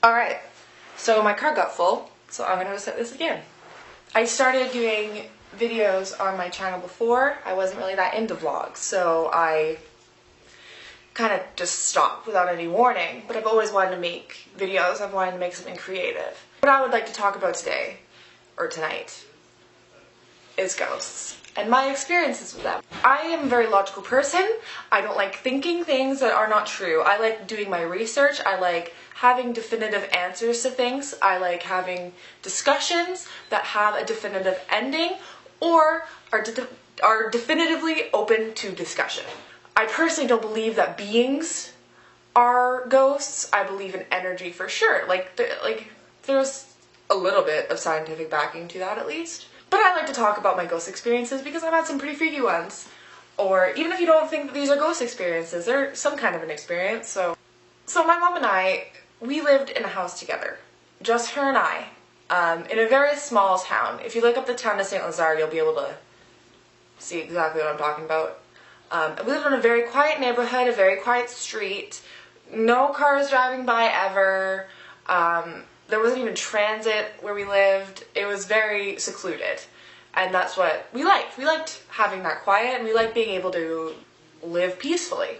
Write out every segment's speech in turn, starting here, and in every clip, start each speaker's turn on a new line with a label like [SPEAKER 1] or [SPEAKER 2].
[SPEAKER 1] Alright, so my car got full, so I'm going to set this again. I started doing videos on my channel before. I wasn't really that into vlogs, so I kind of just stopped without any warning. But I've always wanted to make videos. I've wanted to make something creative. What I would like to talk about today, or tonight, is ghosts and my experiences with them. I am a very logical person. I don't like thinking things that are not true. I like doing my research. I like having definitive answers to things. I like having discussions that have a definitive ending or are definitively open to discussion. I personally don't believe that beings are ghosts. I believe in energy for sure. There's a little bit of scientific backing to that at least. But I like to talk about my ghost experiences because I've had some pretty freaky ones. Or even if you don't think that these are ghost experiences, they're some kind of an experience. So my mom and I, we lived in a house together. Just her and I. In a very small town. If you look up the town of St. Lazare, you'll be able to see exactly what I'm talking about. We lived in a very quiet neighborhood, a very quiet street. No cars driving by ever. There wasn't even transit where we lived. It was very secluded. And that's what we liked. We liked having that quiet and we liked being able to live peacefully.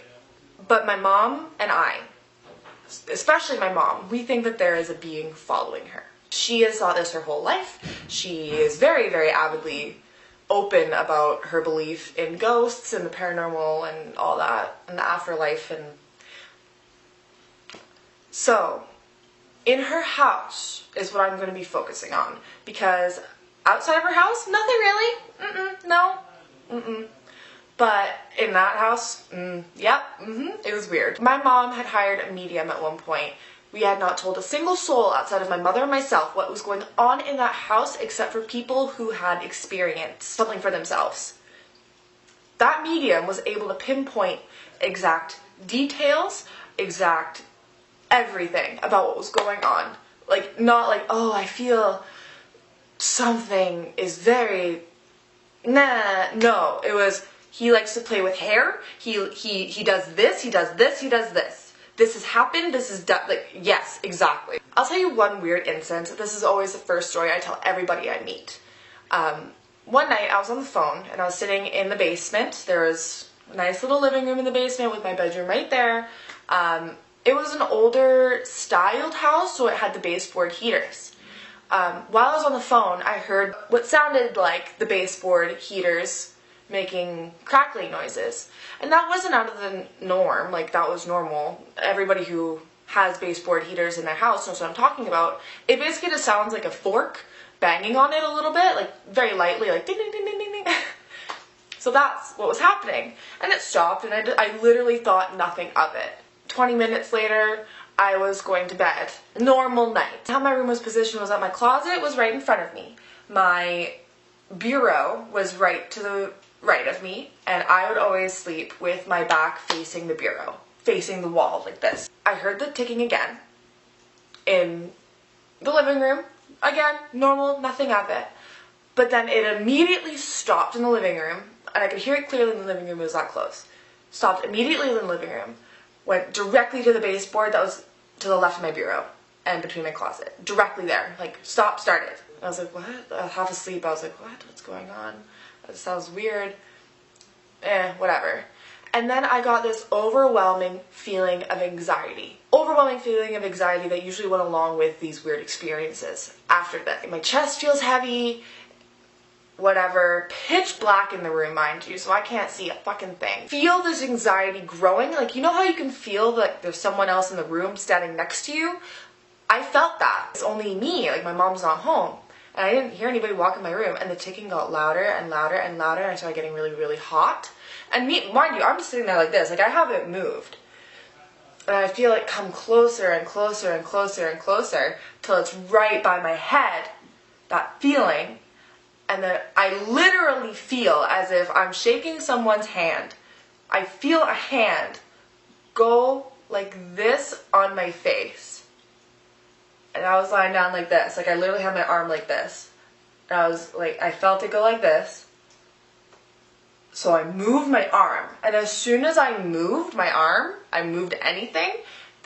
[SPEAKER 1] But my mom and I, especially my mom, we think that there is a being following her. She has thought this her whole life. She is very, very avidly open about her belief in ghosts and the paranormal and all that, and the afterlife. And so in her house is what I'm going to be focusing on, because outside of her house, nothing really. But in that house, it was weird. My mom had hired a medium at one point. We had not told a single soul outside of my mother and myself what was going on in that house except for people who had experienced something for themselves. That medium was able to pinpoint exact details, exact everything about what was going on. Like, not like, oh, I feel something is very, no. It was, he likes to play with hair, he does this, he does this, he does this. This has happened, this is done, like, yes, exactly. I'll tell you one weird instance. This is always the first story I tell everybody I meet. One night I was on the phone and I was sitting in the basement. There was a nice little living room in the basement with my bedroom right there. It was an older styled house, so it had the baseboard heaters. While I was on the phone, I heard what sounded like the baseboard heaters making crackling noises. And that wasn't out of the norm, like that was normal. Everybody who has baseboard heaters in their house knows what I'm talking about. It basically just sounds like a fork banging on it a little bit, like very lightly, like ding ding ding ding ding ding. So that's what was happening. And it stopped and I literally thought nothing of it. 20 minutes later, I was going to bed. Normal night. How my room was positioned was that my closet was right in front of me. My bureau was right to the right of me, and I would always sleep with my back facing the bureau, facing the wall like this. I heard the ticking again in the living room. Again, normal, nothing of it. But then it immediately stopped in the living room, and I could hear it clearly in the living room. It was that close. Stopped immediately in the living room, went directly to the baseboard that was to the left of my bureau and between my closet. Directly there. Like, stop, started. I was like, what? Half asleep. I was like, what? What's going on? That sounds weird. Whatever. And then I got this overwhelming feeling of anxiety. Overwhelming feeling of anxiety that usually went along with these weird experiences. After that, my chest feels heavy, whatever. Pitch black in the room, mind you, so I can't see a fucking thing. Feel this anxiety growing. Like, you know how you can feel like there's someone else in the room standing next to you? I felt that. It's only me, like my mom's not home. And I didn't hear anybody walk in my room, and the ticking got louder and louder and louder, and I started getting really, really hot. And mind you, I'm just sitting there like this, like I haven't moved. And I feel it come closer and closer and closer and closer till it's right by my head, that feeling. And then I literally feel as if I'm shaking someone's hand. I feel a hand go like this on my face. And I was lying down like this. Like I literally had my arm like this. And I was like, I felt it go like this. So I moved my arm. And as soon as I moved my arm, I moved anything,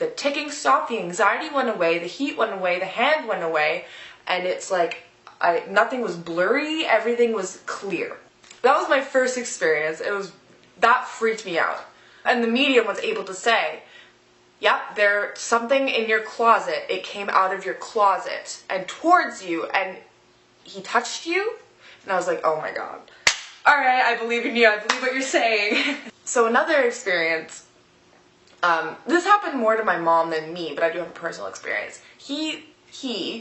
[SPEAKER 1] the ticking stopped, the anxiety went away, the heat went away, the hand went away, and it's like nothing was blurry, everything was clear. That was my first experience. That freaked me out. And the medium was able to say, yep, there's something in your closet. It came out of your closet and towards you, and he touched you. And I was like, oh my God. All right, I believe in you. I believe what you're saying. So another experience, this happened more to my mom than me, but I do have a personal experience. He,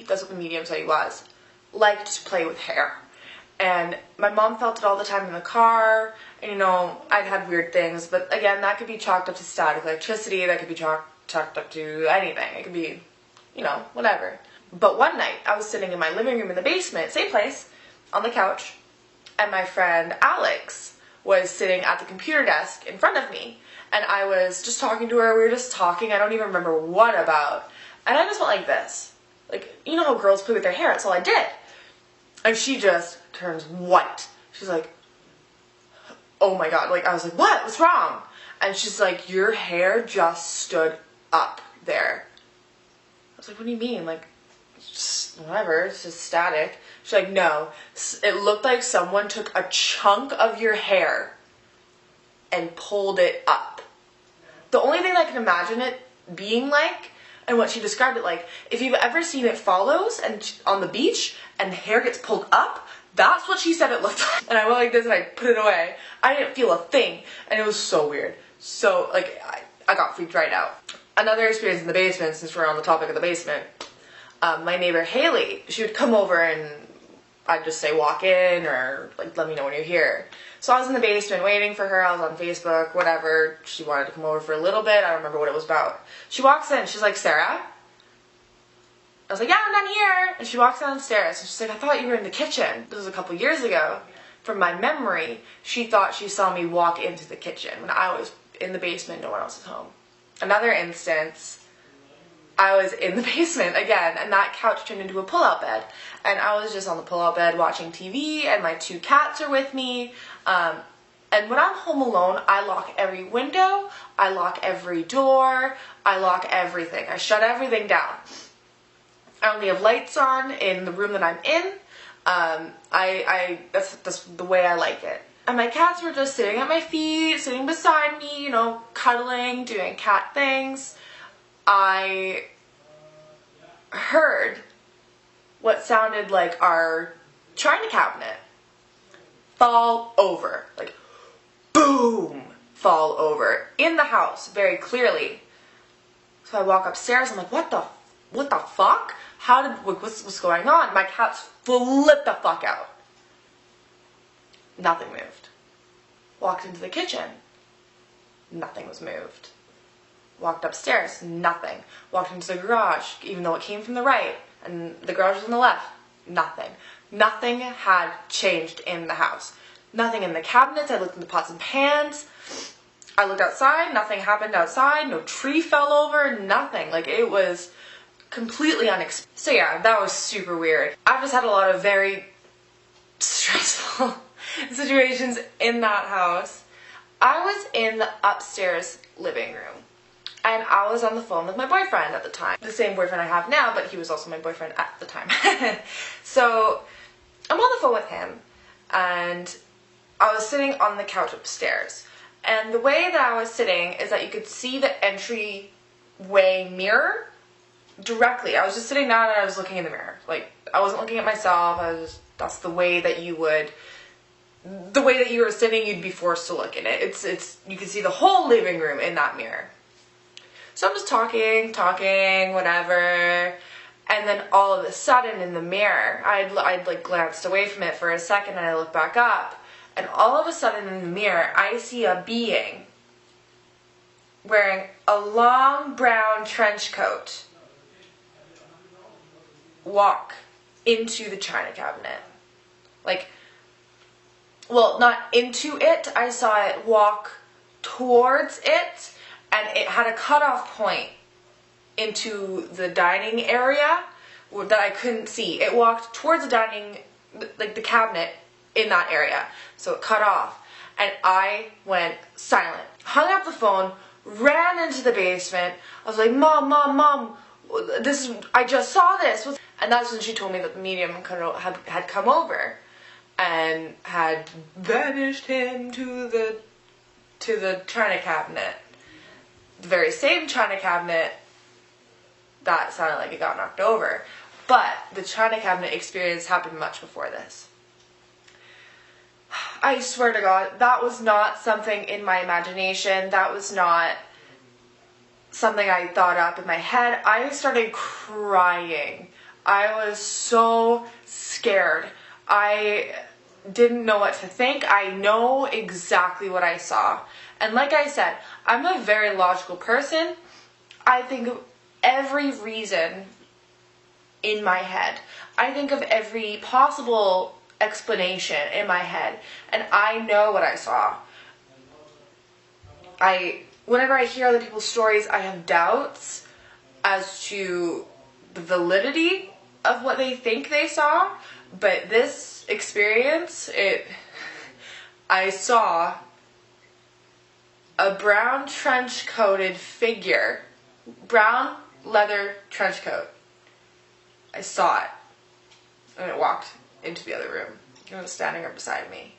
[SPEAKER 1] that's what the medium said he was, liked to play with hair. And my mom felt it all the time in the car, and you know, I'd had weird things, but again, that could be chalked up to static electricity, that could be chalked up to anything. It could be, you know, whatever. But one night, I was sitting in my living room in the basement, same place, on the couch, and my friend Alex was sitting at the computer desk in front of me, and I was just talking to her. We were just talking, I don't even remember what about, and I just went like this. Like, you know how girls play with their hair, that's all I did. And she just turns white. She's like, oh my God. Like, I was like, what? What's wrong? And she's like, your hair just stood up there. I was like, what do you mean? Like, just whatever, it's just static. She's like, no, it looked like someone took a chunk of your hair and pulled it up. The only thing I can imagine it being like, and what she described it like, if you've ever seen It Follows and on the beach and hair gets pulled up, that's what she said it looked like. And I went like this and I put it away. I didn't feel a thing, and it was so weird. So like I got freaked right out. Another experience in the basement, since we're on the topic of the basement, my neighbor Haley, she would come over and I'd just say walk in, or like let me know when you're here. So I was in the basement waiting for her. I was on Facebook, whatever. She wanted to come over for a little bit. I don't remember what it was about. She walks in. She's like, Sarah? I was like, yeah, I'm down here. And she walks downstairs and she's like, I thought you were in the kitchen. This was a couple years ago. From my memory, she thought she saw me walk into the kitchen when I was in the basement. No one else was home. Another instance, I was in the basement again, and that couch turned into a pull-out bed. And I was just on the pull-out bed watching TV, and my 2 cats are with me. And when I'm home alone, I lock every window, I lock every door, I lock everything. I shut everything down. I only have lights on in the room that I'm in. That's the way I like it. And my cats were just sitting at my feet, sitting beside me, you know, cuddling, doing cat things. I heard what sounded like our china cabinet fall over, like boom, fall over in the house very clearly. So I walk upstairs, I'm like, what the fuck? What's going on? My cats flipped the fuck out. Nothing moved. Walked into the kitchen. Nothing was moved. Walked upstairs. Nothing. Walked into the garage, even though it came from the right, and the garage was on the left. Nothing. Nothing had changed in the house. Nothing in the cabinets. I looked in the pots and pans. I looked outside. Nothing happened outside. No tree fell over. Nothing. Like, it was completely unexpected. So yeah, that was super weird. I've just had a lot of very stressful situations in that house. I was in the upstairs living room, and I was on the phone with my boyfriend at the time. The same boyfriend I have now, but he was also my boyfriend at the time. So I'm on the phone with him, and I was sitting on the couch upstairs. And the way that I was sitting is that you could see the entryway mirror directly. I was just sitting down and I was looking in the mirror. Like, I wasn't looking at myself. That's the way that you were sitting, you'd be forced to look in it. It's you can see the whole living room in that mirror. So I'm just talking, whatever. And then all of a sudden in the mirror, I'd like glanced away from it for a second, and I looked back up. And all of a sudden in the mirror, I see a being wearing a long brown trench coat walk into the china cabinet. Like, well, not into it. I saw it walk towards it, and it had a cutoff point into the dining area that I couldn't see. It walked towards the dining, like the cabinet in that area. So it cut off, and I went silent. Hung up the phone, ran into the basement. I was like, Mom, I just saw this. And that's when she told me that the medium had come over and had vanished him to the china cabinet. The very same china cabinet that sounded like it got knocked over. But the china cabinet experience happened much before this. I swear to God, that was not something in my imagination. That was not something I thought up in my head. I started crying. I was so scared. I didn't know what to think. I know exactly what I saw. And like I said, I'm a very logical person. I think of every reason in my head. I think of every possible explanation in my head, and I know what I saw. Whenever I hear other people's stories, I have doubts as to the validity of what they think they saw, but this experience, I saw a brown trench-coated figure, brown leather trench coat. I saw it, and it walked into the other room. It was standing right beside me.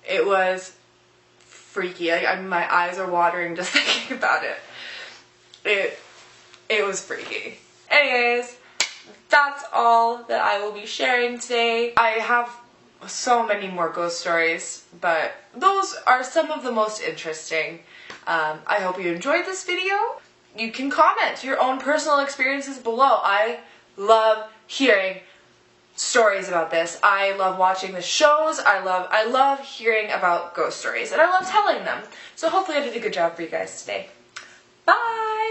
[SPEAKER 1] It was freaky. My eyes are watering just thinking about it. It was freaky. Anyways, that's all that I will be sharing today. I have so many more ghost stories, but those are some of the most interesting. I hope you enjoyed this video. You can comment your own personal experiences below. I love hearing stories about this. I love watching the shows. I love hearing about ghost stories, and I love telling them. So hopefully I did a good job for you guys today. Bye!